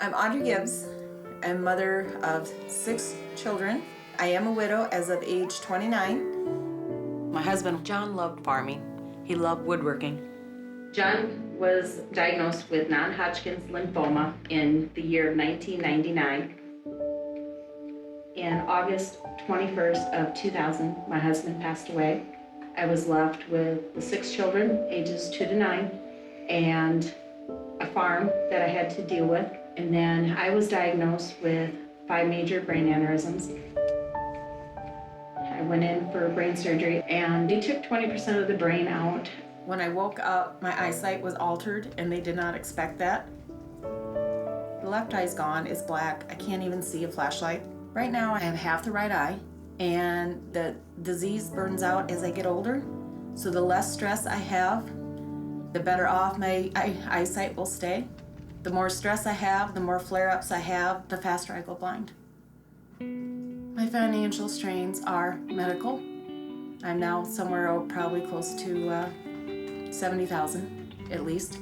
I'm Audrey Gibbs. I'm mother of 6 children. I am a widow as of age 29. My husband, John, loved farming. He loved woodworking. John was diagnosed with non-Hodgkin's lymphoma in the year of 1999. In August 21st of 2000, my husband passed away. I was left with the 6 children, ages 2 to 9, and a farm that I had to deal with. And then I was diagnosed with 5 major brain aneurysms. I went in for brain surgery, and they took 20% of the brain out. When I woke up, my eyesight was altered, and they did not expect that. The left eye's gone, it's black. I can't even see a flashlight. Right now, I have half the right eye, and the disease burns out as I get older. So the less stress I have, the better off my eyesight will stay. The more stress I have, the more flare-ups I have, the faster I go blind. My financial strains are medical. I'm now somewhere probably close to 70,000 at least.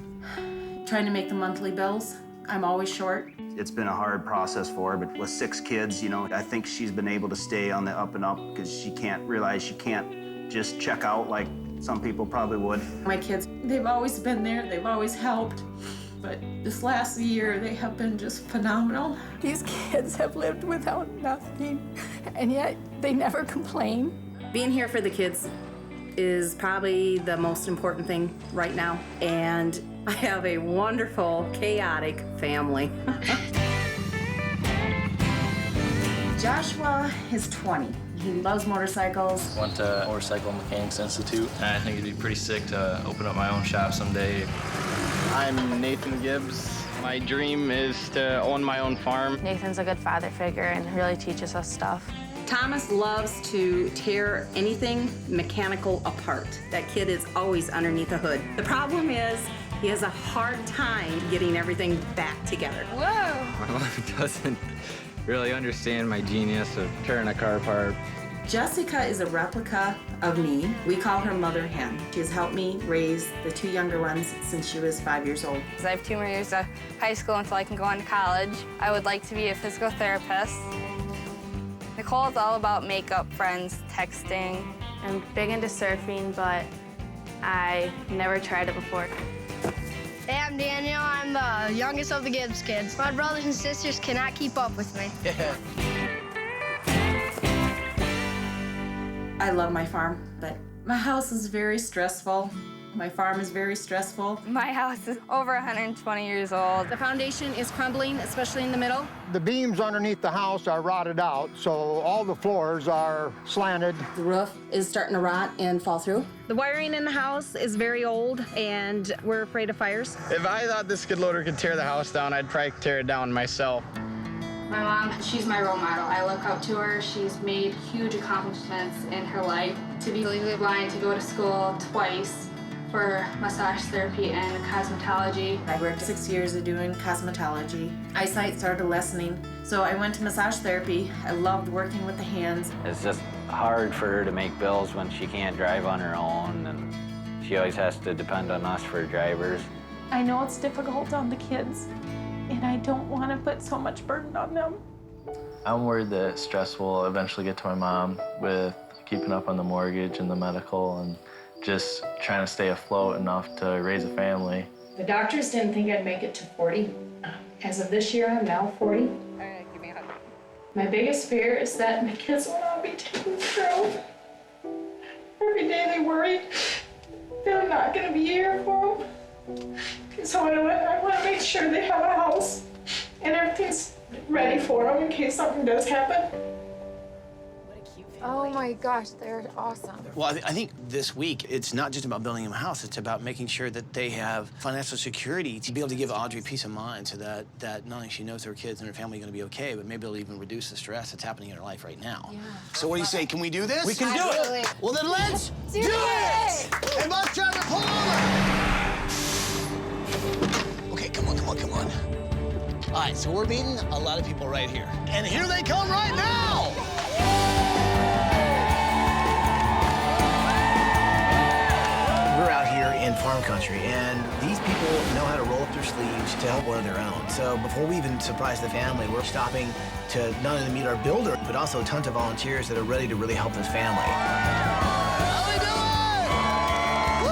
Trying to make the monthly bills, I'm always short. It's been a hard process for her, but with 6 kids, you know, I think she's been able to stay on the up and up because she can't realize she can't just check out like some people probably would. My kids, they've always been there, they've always helped. But this last year, they have been just phenomenal. These kids have lived without nothing, and yet they never complain. Being here for the kids is probably the most important thing right now. And I have a wonderful, chaotic family. Joshua is 20. He loves motorcycles. Went to Motorcycle Mechanics Institute, and I think it'd be pretty sick to open up my own shop someday. I'm Nathan Gibbs. My dream is to own my own farm. Nathan's a good father figure and really teaches us stuff. Thomas loves to tear anything mechanical apart. That kid is always underneath the hood. The problem is he has a hard time getting everything back together. Whoa! My mom doesn't really understand my genius of tearing a car apart. Jessica is a replica of me. We call her Mother Hen. She has helped me raise the 2 younger ones since she was 5 years old. I have 2 more years of high school until I can go on to college. I would like to be a physical therapist. Nicole is all about makeup, friends, texting. I'm big into surfing, but I never tried it before. Hey, I'm Daniel. I'm the youngest of the Gibbs kids. My brothers and sisters cannot keep up with me. I love my farm, but my house is very stressful. My farm is very stressful. My house is over 120 years old. The foundation is crumbling, especially in the middle. The beams underneath the house are rotted out, so all the floors are slanted. The roof is starting to rot and fall through. The wiring in the house is very old, and we're afraid of fires. If I thought this skid loader could tear the house down, I'd probably tear it down myself. My mom, she's my role model. I look up to her. She's made huge accomplishments in her life. To be legally blind, to go to school twice for massage therapy and cosmetology. I worked 6 years of doing cosmetology. Eyesight started lessening, so I went to massage therapy. I loved working with the hands. It's just hard for her to make bills when she can't drive on her own, and she always has to depend on us for drivers. I know it's difficult on the kids, and I don't want to put so much burden on them. I'm worried that stress will eventually get to my mom with keeping up on the mortgage and the medical and just trying to stay afloat enough to raise a family. The doctors didn't think I'd make it to 40. As of this year, I'm now 40. All right, give me a hug. My biggest fear is that my kids will not be taken care of. Every day they worry that I'm not going to be here for them. So I want to make sure they have a house and everything's ready for them in case something does happen. Oh my gosh, they're awesome. Well, I think this week, it's not just about building them a house, it's about making sure that they have financial security to be able to give Audrey peace of mind so that not only she knows her kids and her family are going to be okay, but maybe it'll even reduce the stress that's happening in her life right now. Yeah. So what do you say, can we do this? We can do it. Well, then let's do it! Hey, bus driver, pull over! Okay, come on. All right, so we're meeting a lot of people right here. And here they come right now! We're out here in farm farm country, and these people know how to roll up their sleeves to help one of their own. So before we even surprise the family, we're stopping to not only meet our builder, but also tons of volunteers that are ready to really help this family. How we doing? Woo!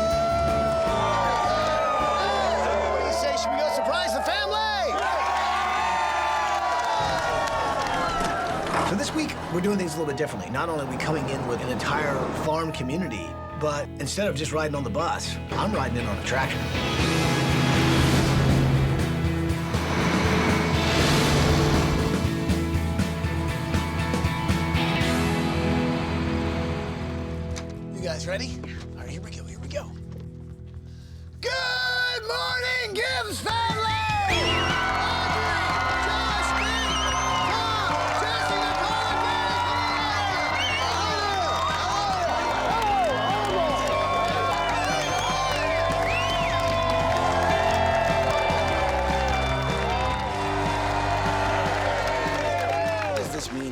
What do you say? Should we go surprise the family? So this week, we're doing things a little bit differently. Not only are we coming in with an entire farm community, but instead of just riding on the bus, I'm riding in on a tractor. You guys ready? All right, here we go, here we go. Good morning, Gibbs family!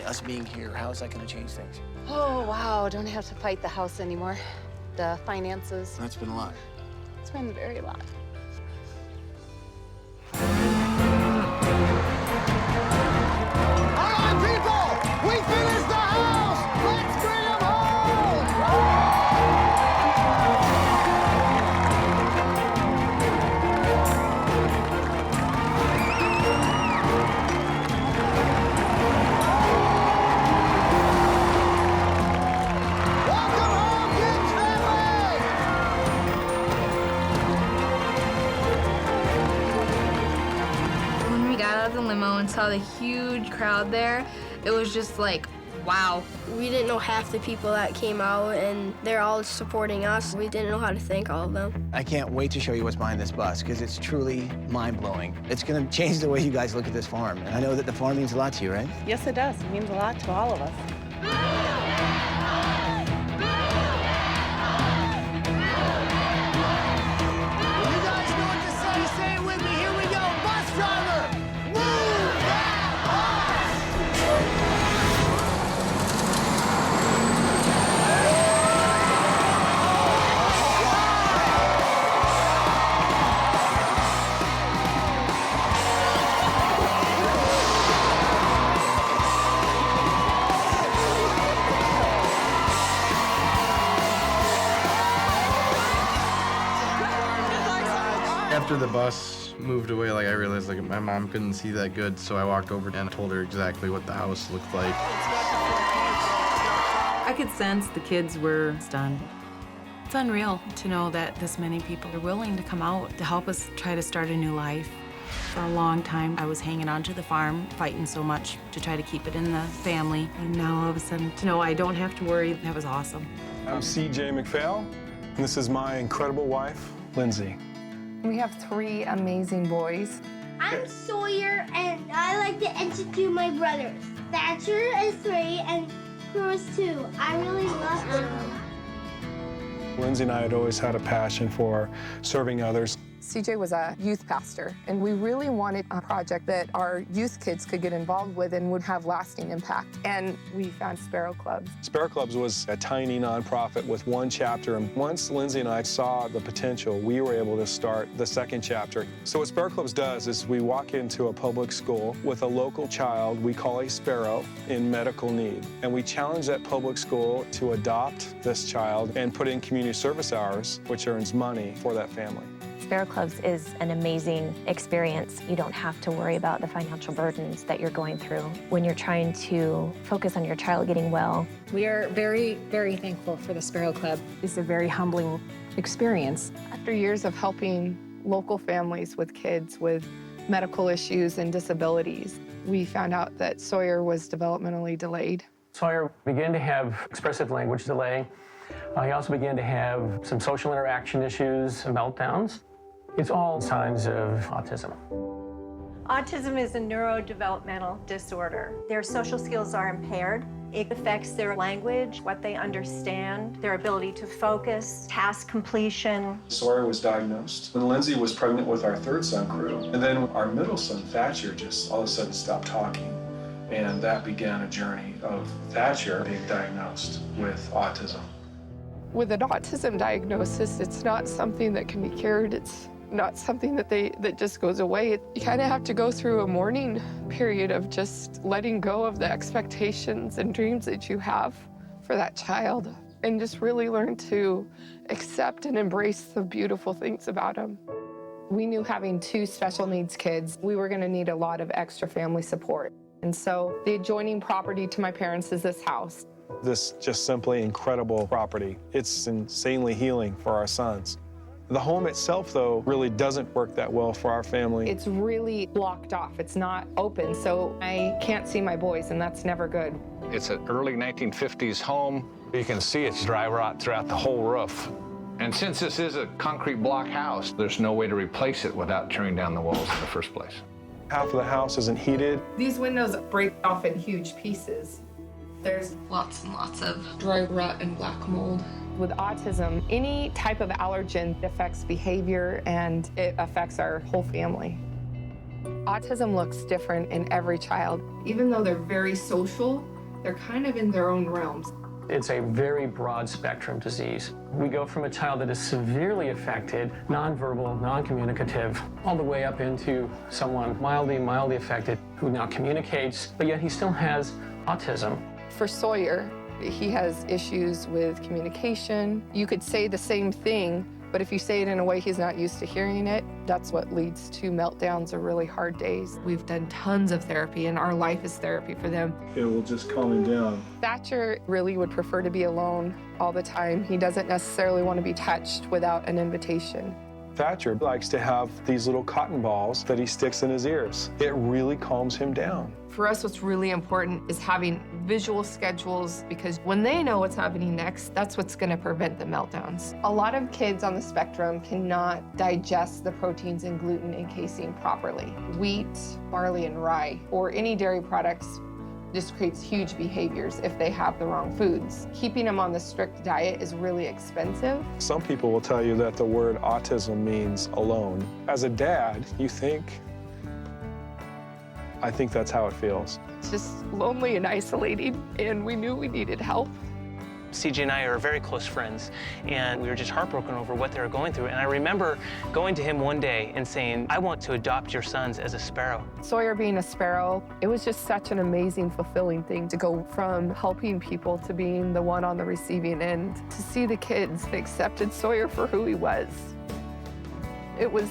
Us being here, how is that going to change things? Oh, wow. Don't have to fight the house anymore. The finances. That's been a lot. It's been very lot. All right, people, we finished the house. Let's bring them home. The limo and saw the huge crowd there, it was just like, wow. We didn't know half the people that came out, and they're all supporting us. We didn't know how to thank all of them. I can't wait to show you what's behind this bus, because it's truly mind-blowing. It's going to change the way you guys look at this farm. And I know that the farm means a lot to you, right? Yes, it does. It means a lot to all of us. You guys know what to say. Say it with me. Here we go. Bus driver, move that bus! After the bus moved away, I realized my mom couldn't see that good, so I walked over and told her exactly what the house looked like. I could sense the kids were stunned. It's unreal to know that this many people are willing to come out to help us try to start a new life. For a long time, I was hanging on to the farm, fighting so much to try to keep it in the family. And now all of a sudden, to know I don't have to worry, that was awesome. I'm CJ McPhail, and this is my incredible wife, Lindsay. We have 3 amazing boys. I'm Sawyer, and I like to introduce my brothers. Thatcher is 3, and Crew is 2. I really love them. Lindsay and I had always had a passion for serving others. CJ was a youth pastor, and we really wanted a project that our youth kids could get involved with and would have lasting impact. And we found Sparrow Clubs. Sparrow Clubs was a tiny nonprofit with 1 chapter, and once Lindsay and I saw the potential, we were able to start the 2nd chapter. So what Sparrow Clubs does is we walk into a public school with a local child we call a sparrow in medical need, and we challenge that public school to adopt this child and put in community service hours, which earns money for that family. Sparrow Clubs is an amazing experience. You don't have to worry about the financial burdens that you're going through when you're trying to focus on your child getting well. We are very, very thankful for the Sparrow Club. It's a very humbling experience. After years of helping local families with kids with medical issues and disabilities, we found out that Sawyer was developmentally delayed. Sawyer began to have expressive language delay. He also began to have some social interaction issues and meltdowns. It's all signs of autism. Autism is a neurodevelopmental disorder. Their social skills are impaired. It affects their language, what they understand, their ability to focus, task completion. Sawyer was diagnosed when Lindsay was pregnant with our 3rd son, Crew. And then our middle son, Thatcher, just all of a sudden stopped talking. And that began a journey of Thatcher being diagnosed with autism. With an autism diagnosis, it's not something that can be cured. It's not something that just goes away. You kind of have to go through a mourning period of just letting go of the expectations and dreams that you have for that child, and just really learn to accept and embrace the beautiful things about him. We knew having 2 special needs kids, we were going to need a lot of extra family support. And so the adjoining property to my parents is this house. This just simply incredible property. It's insanely healing for our sons. The home itself, though, really doesn't work that well for our family. It's really blocked off. It's not open, so I can't see my boys, and that's never good. It's an early 1950s home. You can see it's dry rot throughout the whole roof. And since this is a concrete block house, there's no way to replace it without tearing down the walls in the first place. Half of the house isn't heated. These windows break off in huge pieces. There's lots and lots of dry rot and black mold. With autism, any type of allergen affects behavior, and it affects our whole family. Autism looks different in every child. Even though they're very social, they're kind of in their own realms. It's a very broad spectrum disease. We go from a child that is severely affected, nonverbal, non-communicative, all the way up into someone mildly affected who now communicates, but yet he still has autism. For Sawyer, he has issues with communication. You could say the same thing, but if you say it in a way he's not used to hearing it, that's what leads to meltdowns or really hard days. We've done tons of therapy, and our life is therapy for them. It will just calm him down. Thatcher really would prefer to be alone all the time. He doesn't necessarily want to be touched without an invitation. Thatcher likes to have these little cotton balls that he sticks in his ears. It really calms him down. For us, what's really important is having visual schedules, because when they know what's happening next, that's what's going to prevent the meltdowns. A lot of kids on the spectrum cannot digest the proteins in gluten and casein properly. Wheat, barley, and rye, or any dairy products, just creates huge behaviors if they have the wrong foods. Keeping them on the strict diet is really expensive. Some people will tell you that the word autism means alone. As a dad, you think, I think that's how it feels. It's just lonely and isolating, and we knew we needed help. CJ and I are very close friends, and we were just heartbroken over what they were going through. And I remember going to him one day and saying, I want to adopt your sons as a sparrow. Sawyer being a sparrow, it was just such an amazing, fulfilling thing to go from helping people to being the one on the receiving end, to see the kids that accepted Sawyer for who he was. It was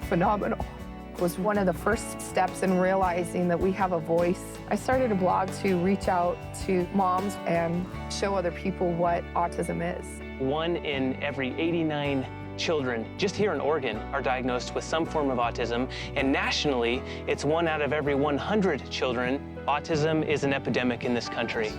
phenomenal. It was one of the first steps in realizing that we have a voice. I started a blog to reach out to moms and show other people what autism is. 1 in every 89 children just here in Oregon are diagnosed with some form of autism, and nationally, it's 1 out of every 100 children. Autism is an epidemic in this country.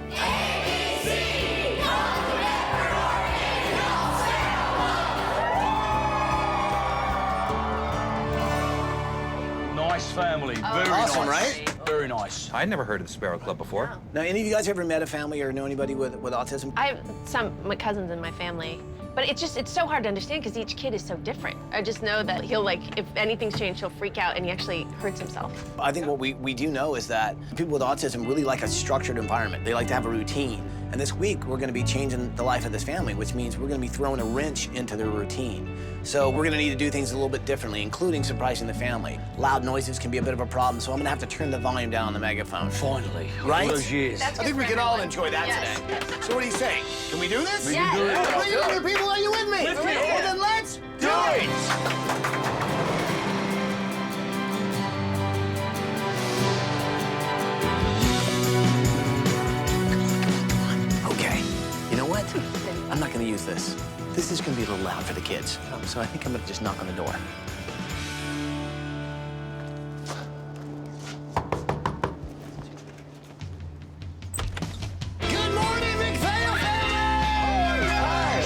Nice family, very awesome, nice. right? Very nice. I'd never heard of the Sparrow Club before. Now, any of you guys ever met a family or know anybody with autism? I have some my cousins in my family, but it's so hard to understand because each kid is so different. I just know that he'll, like, if anything's changed, he'll freak out and he actually hurts himself. I think what we do know is that people with autism really like a structured environment. They like to have a routine. And this week, we're going to be changing the life of this family, which means we're going to be throwing a wrench into their routine. So we're going to need to do things a little bit differently, including surprising the family. Loud noises can be a bit of a problem, so I'm going to have to turn the volume down on the megaphone. Finally. Right? All those years. I think we can all enjoy that today. So what do you say? Can we do this? We can do it. Come on, you other people, are you with me? Let's do it. Well, then let's do it! Okay, you know what? I'm not going to use this. This is going to be a little loud for the kids. So I think I'm going to just knock on the door. Good morning, McPhail family! Hi!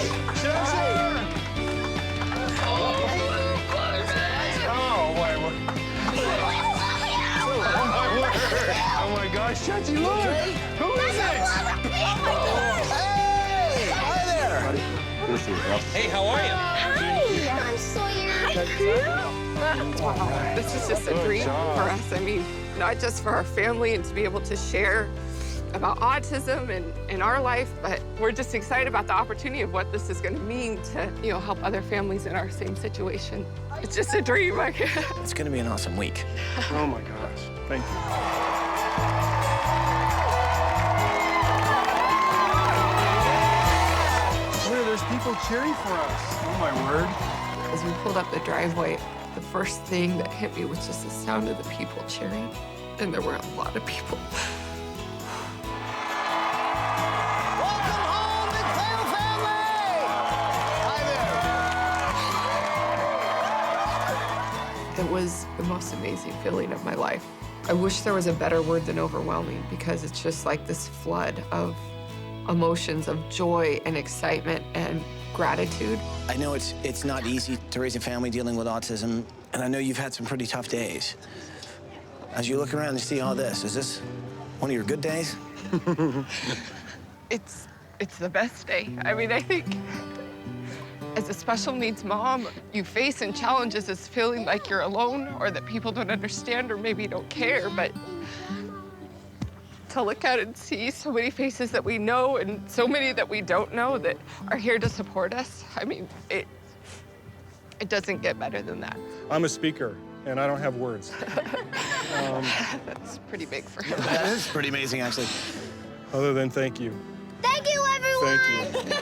Oh my gosh, Chachi, look! Who is it? Hey! Hi there! Good to see you, bro. Hey, how are you? Hi, I'm Sawyer. Wow, this is just a dream for us. I mean, not just for our family and to be able to share about autism and in our life, but we're just excited about the opportunity of what this is going to mean to, help other families in our same situation. It's just a dream. It's going to be an awesome week. Oh my gosh, thank you. There's people cheering for us. Oh my word. As we pulled up the driveway, the first thing that hit me was just the sound of the people cheering. And there were a lot of people. Welcome home, McPhail family! Hi It was the most amazing feeling of my life. I wish there was a better word than overwhelming, because it's just like this flood of emotions of joy and excitement and gratitude. I know it's not easy to raise a family dealing with autism, and I know you've had some pretty tough days. As you look around and see all this, is this one of your good days? It's the best day. I mean, I think as a special needs mom, you face and challenges as feeling like you're alone or that people don't understand or maybe don't care, but to look out and see so many faces that we know and so many that we don't know that are here to support us, I mean, it doesn't get better than that. I'm a speaker, and I don't have words. That's pretty big for him. That is pretty amazing, actually. Other than thank you. Thank you, everyone! Thank you.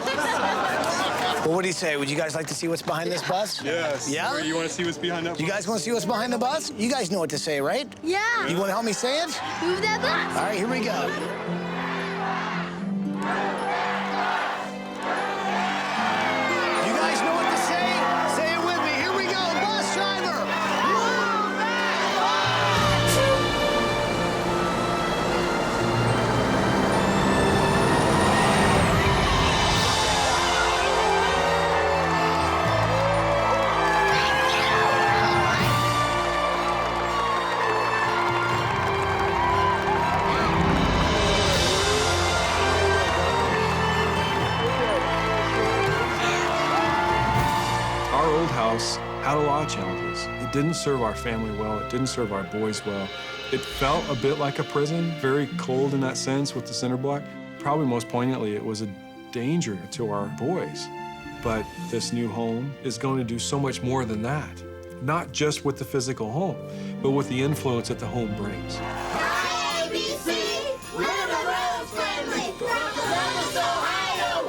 Well, what do you say? Would you guys like to see what's behind this bus? Yes. Yeah? Or you want to see what's behind that bus? You guys want to see what's behind the bus? You guys know what to say, right? Yeah. You want to help me say it? Move that bus. All right, here we go. You guys know what to say? Say it with me. Here we go. Bus driver, move that bus! Our old house had a lot of challenges. It didn't serve our family well. It didn't serve our boys well. It felt a bit like a prison, very cold in that sense with the cinder block. Probably most poignantly, it was a danger to our boys. But this new home is going to do so much more than that. Not just with the physical home, but with the influence that the home brings.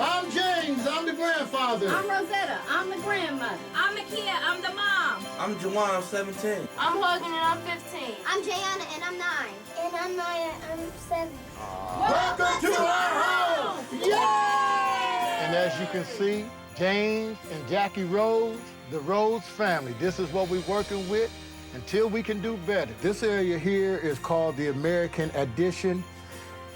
I'm James. I'm the grandfather. I'm Rosetta. I'm the grandmother. I'm Nakia. I'm the mom. I'm Jawan. I'm 17. I'm Logan, and I'm 15. I'm Jayana, and I'm 9. And I'm Maya. I'm 7. Welcome to our home! Yay! And as you can see, James and Jackie Rhodes, the Rhodes family. This is what we're working with until we can do better. This area here is called the American Addition,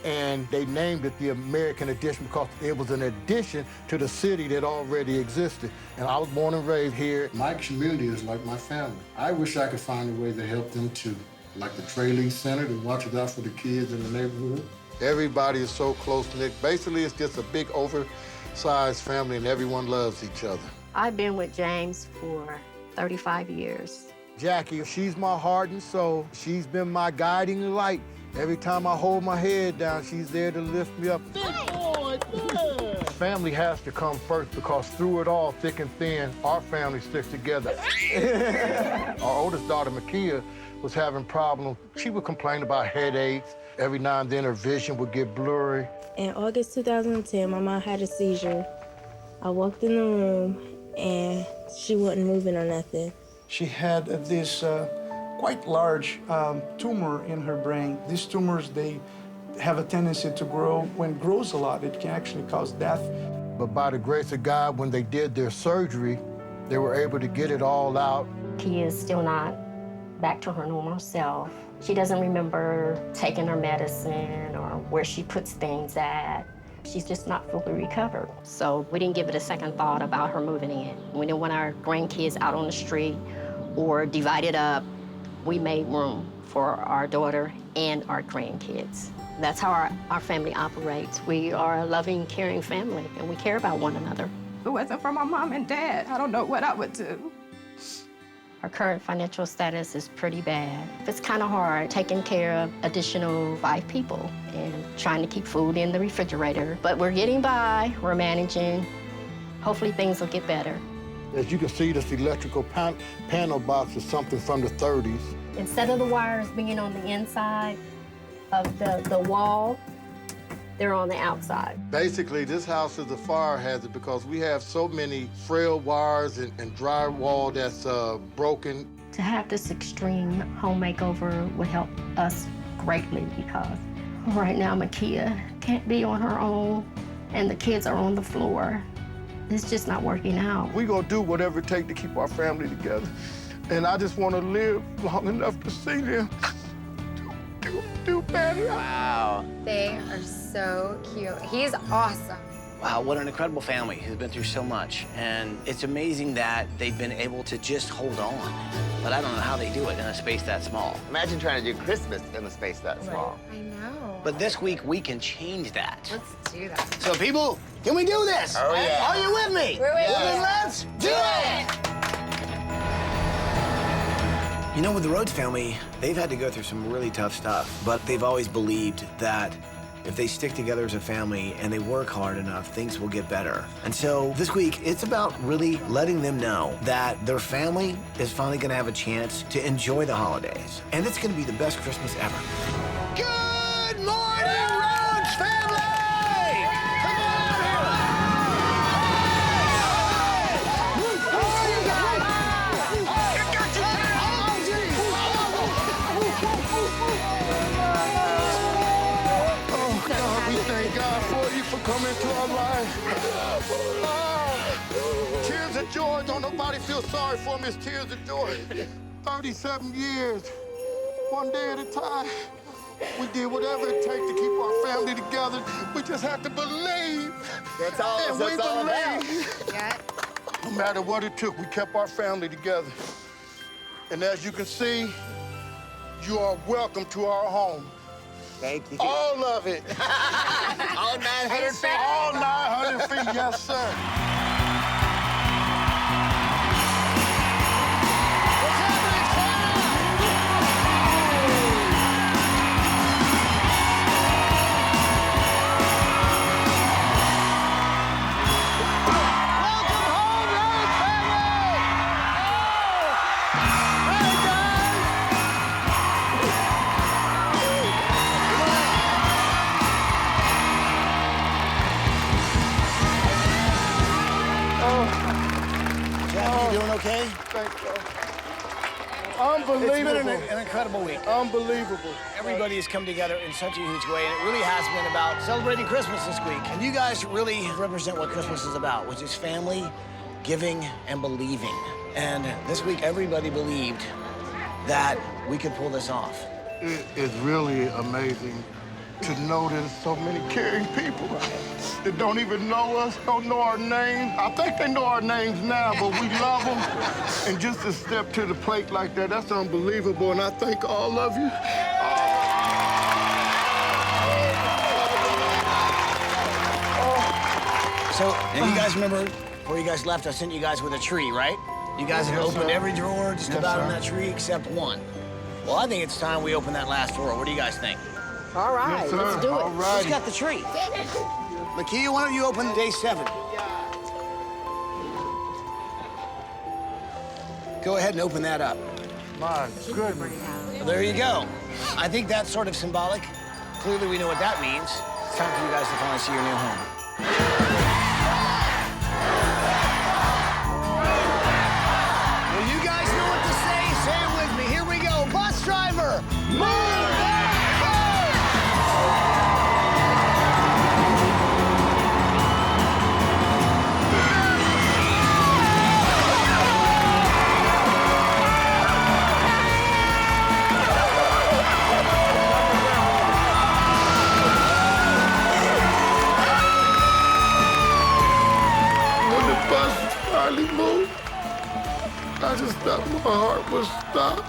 and they named it the American Addition because it was an addition to the city that already existed. And I was born and raised here. My community is like my family. I wish I could find a way to help them too, like the Trailing Center that watches out for the kids in the neighborhood. Everybody is so close-knit. Basically, it's just a big, oversized family, and everyone loves each other. I've been with James for 35 years. Jackie, she's my heart and soul. She's been my guiding light. Every time I hold my head down, she's there to lift me up. Family has to come first because through it all, thick and thin, our family sticks together. Our oldest daughter, Makia, was having problems. She would complain about headaches. Every now and then her vision would get blurry. In August 2010, my mom had a seizure. I walked in the room and she wasn't moving or nothing. She had this quite large tumor in her brain. These tumors, they have a tendency to grow. When it grows a lot, it can actually cause death. But by the grace of God, when they did their surgery, they were able to get it all out. Kia is still not back to her normal self. She doesn't remember taking her medicine or where she puts things at. She's just not fully recovered. So we didn't give it a second thought about her moving in. We didn't want our grandkids out on the street or divided up. We made room for our daughter and our grandkids. That's how our family operates. We are a loving, caring family, and we care about one another. If it wasn't for my mom and dad, I don't know what I would do. Our current financial status is pretty bad. It's kind of hard taking care of additional 5 people and trying to keep food in the refrigerator. But we're getting by, we're managing. Hopefully things will get better. As you can see, this electrical panel box is something from the 30s. Instead of the wires being on the inside of the wall, they're on the outside. Basically, this house is a fire hazard because we have so many frail wires and drywall that's broken. To have this extreme home makeover would help us greatly because right now Makia can't be on her own and the kids are on the floor. It's just not working out. We're gonna do whatever it takes to keep our family together. And I just wanna live long enough to see them do better. Wow. They are so cute. He's awesome. Wow, what an incredible family who's been through so much. And it's amazing that they've been able to just hold on. But I don't know how they do it in a space that small. Imagine trying to do Christmas in a space that small. I know. But this week, we can change that. Let's do that. So people, can we do this? Oh, yeah. Are you with me? We're with Well, you. then let's do it! You know, with the Rhodes family, they've had to go through some really tough stuff, but they've always believed that if they stick together as a family and they work hard enough, things will get better. And so this week, it's about really letting them know that their family is finally gonna have a chance to enjoy the holidays. And it's gonna be the best Christmas ever. Good morning, Rhodes family! Come on Oh, God, we thank God for you for coming to our life. Oh, tears of joy. Don't nobody feel sorry for me. It's tears of joy. 37 years, one day at a time. We did whatever it takes to keep our family together. We just have to believe. That's all, and that's we all about. believe. Yeah. No matter what it took, we kept our family together. And as you can see, you are welcome to our home. Thank you. All of it. All 900 feet. All 900 feet, yes, sir. You doing okay? Thank you. Unbelievable. It's been an incredible week. Unbelievable. Everybody has come together in such a huge way, and it really has been about celebrating Christmas this week. And you guys really represent what Christmas is about, which is family, giving, and believing. And this week, everybody believed that we could pull this off. It is really amazing to know there's so many caring people that don't even know us, don't know our names. I think they know our names now, but we love them. And just to step to the plate like that, that's unbelievable. And I thank all of you. So, and you guys remember before you guys left, I sent you guys with a tree, right? You guys have opened every drawer just about in that tree except one. Well, I think it's time we open that last drawer. What do you guys think? All right, Yes, sir. let's do it. All right. Who's got the tree? Makia, why don't you open day 7? Go ahead and open that up. My goodness. Well, there you go. I think that's sort of symbolic. Clearly, we know what that means. It's time for you guys to finally see your new home. Well, you guys know what to say. Say it with me. Here we go. Bus driver, move that When the bus finally moved, I just thought my heart would stop.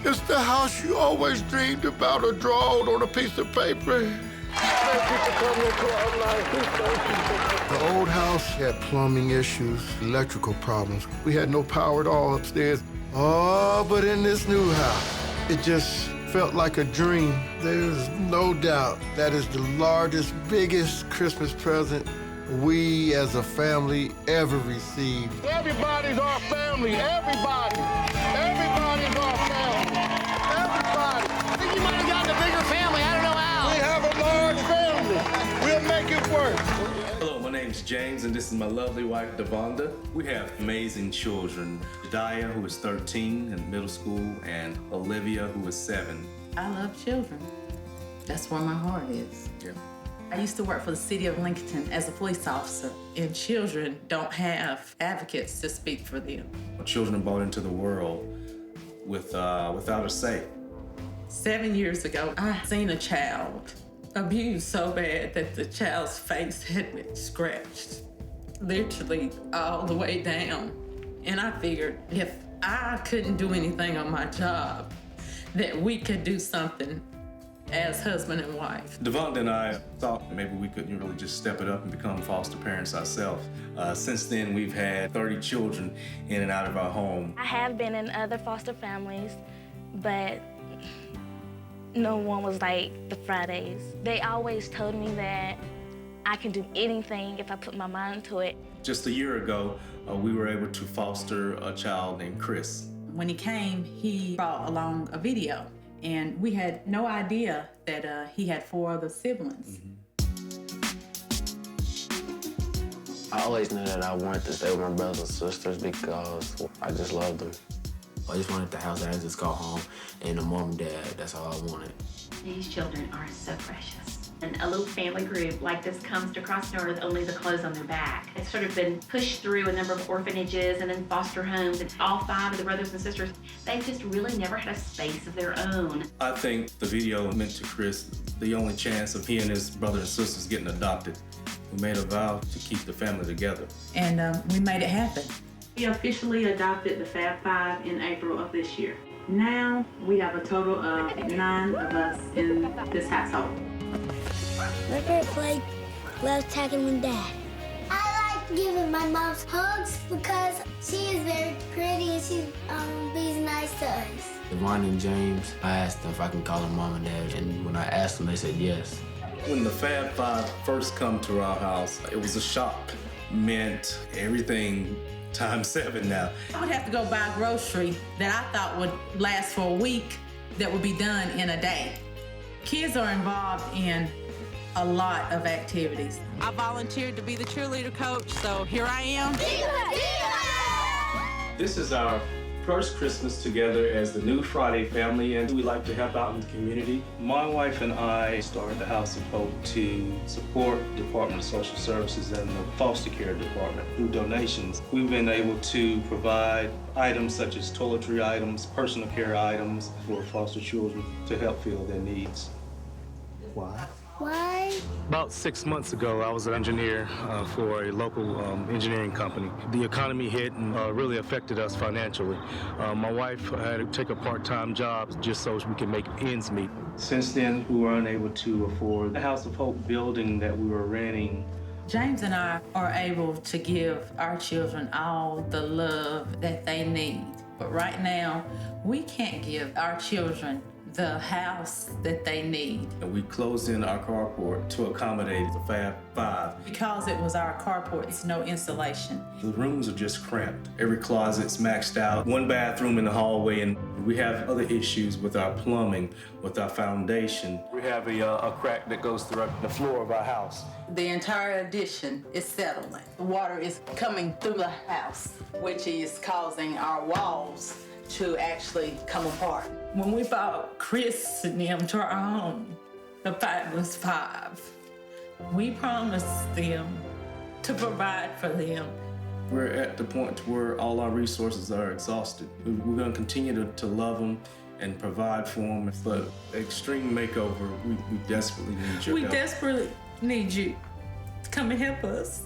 It's the house you always dreamed about or drawn on a piece of paper. Thank you for coming into our life. The old house had plumbing issues, electrical problems. We had no power at all upstairs. Oh, but in this new house, it just felt like a dream. There's no doubt that is the largest, biggest Christmas present we as a family ever received. Everybody's our family, everybody. Everybody's our family, everybody. I think you might have gotten a bigger family, I don't know how. We have a large family. We'll make it work. Hello, my name's James, and this is my lovely wife, Devonda. We have amazing children. Jediah, who is 13 in middle school, and Olivia, who is 7. I love children. That's where my heart is. Yeah. I used to work for the city of Lincoln as a police officer, and children don't have advocates to speak for them. Children are brought into the world without a say. 7 years ago, I seen a child abused so bad that the child's face had been scratched, literally all the way down. And I figured if I couldn't do anything on my job, that we could do something as husband and wife. Devonta and I thought maybe we couldn't really just step it up and become foster parents ourselves. Since then, we've had 30 children in and out of our home. I have been in other foster families, but no one was like the Fridays. They always told me that I can do anything if I put my mind to it. Just a year ago, we were able to foster a child named Chris. When he came, he brought along a video, and we had no idea that he had 4 other siblings. I always knew that I wanted to stay with my brothers and sisters because I just loved them. I just wanted the house that I just got home and a mom and dad. That's all I wanted. These children are so precious. And a little family group like this comes to cross north with only the clothes on their back. It's sort of been pushed through a number of orphanages and then foster homes, and all 5 of the brothers and sisters, they've just really never had a space of their own. I think the video meant to Chris the only chance of he and his brothers and sisters getting adopted. We made a vow to keep the family together. And we made it happen. We officially adopted the Fab Five in April of this year. Now we have a total of 9 of us in this household. My favorite play loves tagging with Dad. I like giving my mom hugs because she is very pretty and she being nice to us. Devon and James, I asked them if I can call them mom and dad, and when I asked them, they said yes. When the Fab Five first come to our house, it was a shock. Meant everything times 7 now. I would have to go buy a grocery that I thought would last for a week that would be done in a day. Kids are involved in a lot of activities. I volunteered to be the cheerleader coach, so here I am. This is our first Christmas together as the New Friday family, and we like to help out in the community. My wife and I started the House of Hope to support the Department of Social Services and the foster care department. Through donations, we've been able to provide items such as toiletry items, personal care items for foster children to help fill their needs. Why? Why? About 6 months ago, I was an engineer for a local engineering company. The economy hit and really affected us financially. My wife had to take a part-time job just so we could make ends meet. Since then, we were unable to afford the House of Hope building that we were renting. James and I are able to give our children all the love that they need. But right now, we can't give our children the house that they need. And we closed in our carport to accommodate the Fab Five. Because it was our carport, it's no insulation. The rooms are just cramped. Every closet's maxed out. 1 bathroom in the hallway, and we have other issues with our plumbing, with our foundation. We have a crack that goes through the floor of our house. The entire addition is settling. The water is coming through the house, which is causing our walls to actually come apart. When we brought Chris and them to our home, the Fabulous 5, we promised them to provide for them. We're at the point where all our resources are exhausted. We're going to continue to love them and provide for them. But Extreme Makeover, we desperately need your help. We desperately need you to come and help us.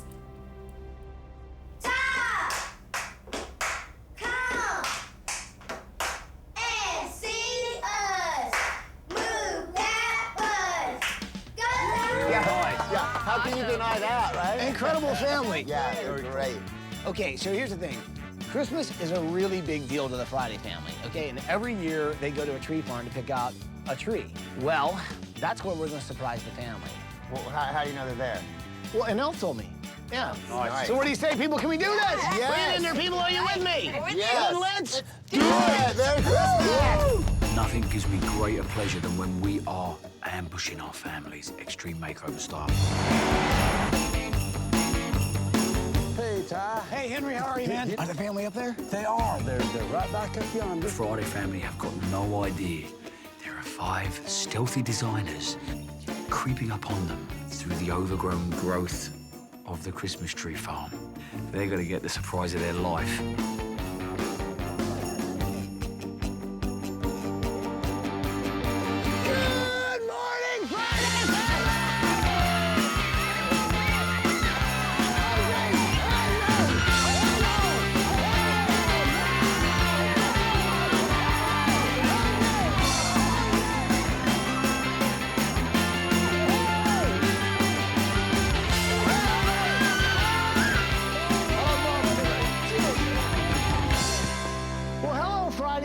How can you deny that, right? Incredible family. Yeah, they're great. Okay, so here's the thing. Christmas is a really big deal to the Friday family, okay? And every year they go to a tree farm to pick out a tree. Well, that's where we're gonna surprise the family. Well, how do you know they're there? Well, an elf told me. Yeah. Nice. So what do you say, people? Can we do this? Yes. Bring it in there, people. Are you with me? Yes. Then let's do it. Merry Christmas. Nothing gives me greater pleasure than when we are ambushing our families, Extreme Makeover style. Hey, Ty. Hey, Henry. How are you, man? Are the family up there? They are. They're right back up yonder. The Friday family have got no idea. There are 5 stealthy designers creeping up on them through the overgrown growth of the Christmas tree farm. They're going to get the surprise of their life.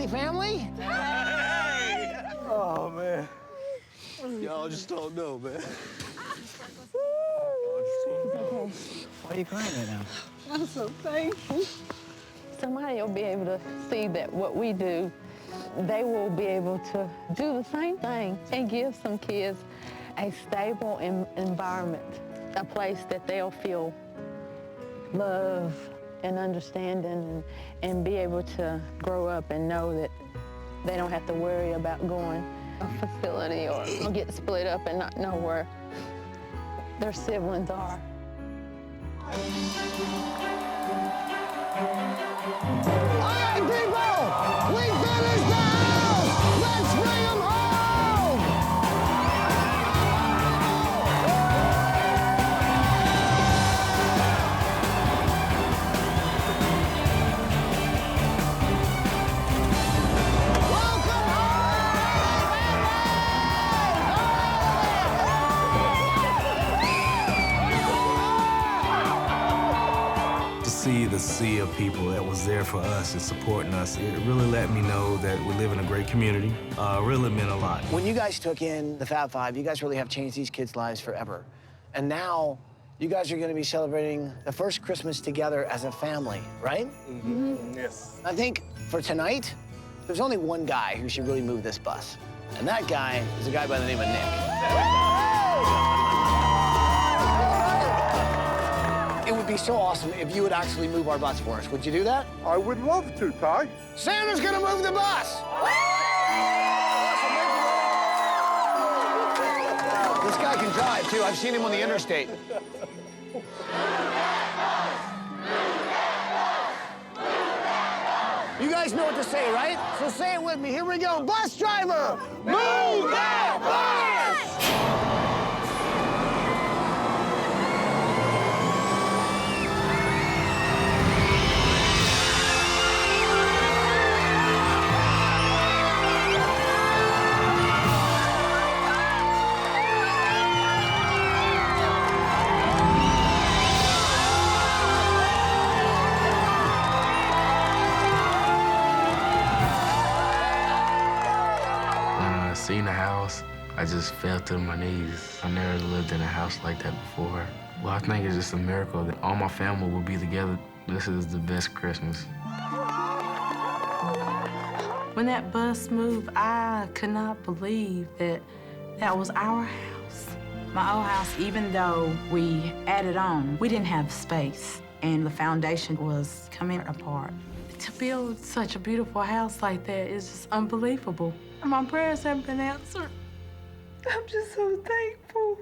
Family? Hey! Oh, man. Y'all just don't know, man. Why are you crying right now? I'm so thankful. Somebody will be able to see that what we do, they will be able to do the same thing and give some kids a stable environment, a place that they'll feel love and understanding and be able to grow up and know that they don't have to worry about going to a facility or get split up and not know where their siblings are. All right, people! We finished the house! Let's bring them home! See the sea of people that was there for us and supporting us. It really let me know that we live in a great community. Really meant a lot. When you guys took in the Fab Five, you guys really have changed these kids' lives forever. And now, you guys are gonna be celebrating the first Christmas together as a family, right? Mm-hmm. Yes. I think for tonight, there's only one guy who should really move this bus. And that guy is a guy by the name of Nick. It would be so awesome if you would actually move our bus for us. Would you do that? I would love to, Ty. Santa's gonna move the bus! This guy can drive, too. I've seen him on the interstate. You guys know what to say, right? So say it with me. Here we go. Bus driver, move that bus! Seen the house, I just fell to my knees. I never lived in a house like that before. Well, I think it's just a miracle that all my family will be together. This is the best Christmas. When that bus moved, I could not believe that that was our house. My old house, even though we added on, we didn't have space, and the foundation was coming apart. To build such a beautiful house like that is just unbelievable. My prayers have been answered. I'm just so thankful.